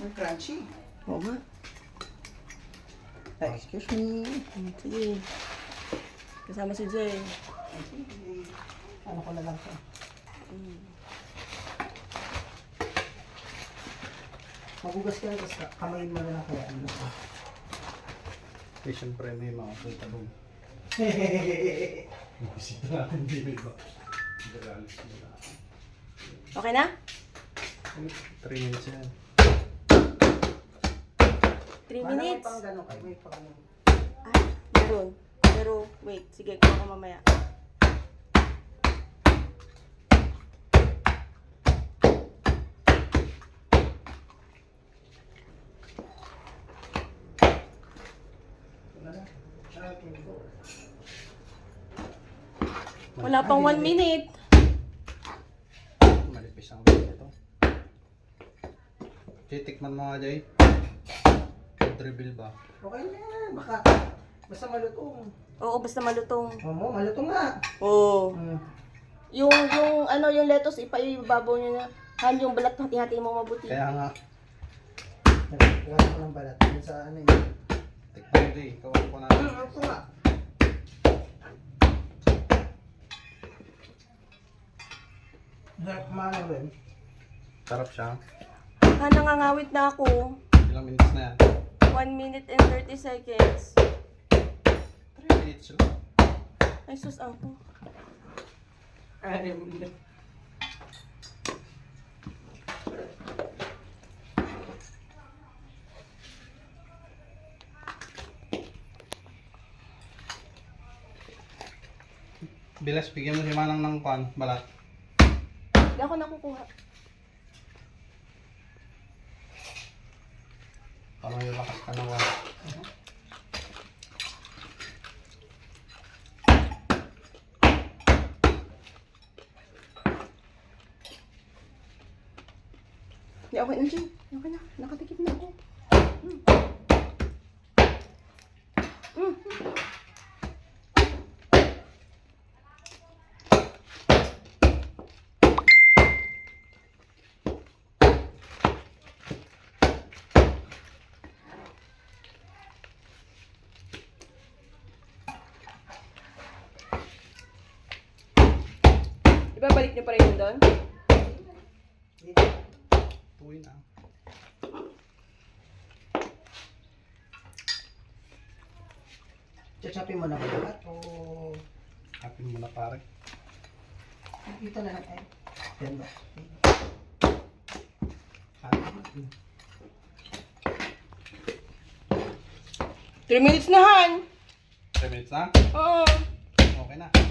Ang crunchy. Oo nga. Ay, excuse me. Sige. Kasama si Jay. Ano ko na lang siya. Magugas ka lang, tapos kamayin mo na lang kaya ano siya. Eh, syempre may mga punta doon. Bisita natin, hindi ba? Dalalis nila. Okay na? 3 minutes yan. 3 May minutes? pang gano'n kayo, may pang gano'n. Ah, meron. Pero, wait. Sige, kuha ko mamaya. Wala pang 1 minute. Malipis ang ulit ito. Titikman mo nga, Jay. Reveal ba? Okay na yan, baka basta malutong. Oo, basta malutong. Oo, malutong nga. Oo. Hmm. Yung lettuce, ipaibabaw nyo na. Han, yung balat, hati-hati mo mabuti. Kaya nga, Nagkuhan ko ng balat. Yun sa ano yun. tikman mo, Jay. Kawan ko natin. Ito nga. Sarap kumano rin. Sarap siya. Han, nangangawit na ako. Ilang minutes na yan? 1 minute and 30 seconds. 3 minutes lang. Ay, sus ako. Ay, Bilas, bigyan mo si Manang ng pan, balat. Hindi ako nakukuha. Para may lakas ka na wala. Hindi, okay na dyan. Okay na. Nakatikip na ako. Ibabalik niyo pa rin yun doon? Tuwi na. chachapin mo na ba lahat o Hapin mo na pare. ito na lang ay. Yan ba? 3 minutes na, Han! 3 minutes na? Oo. Okay na.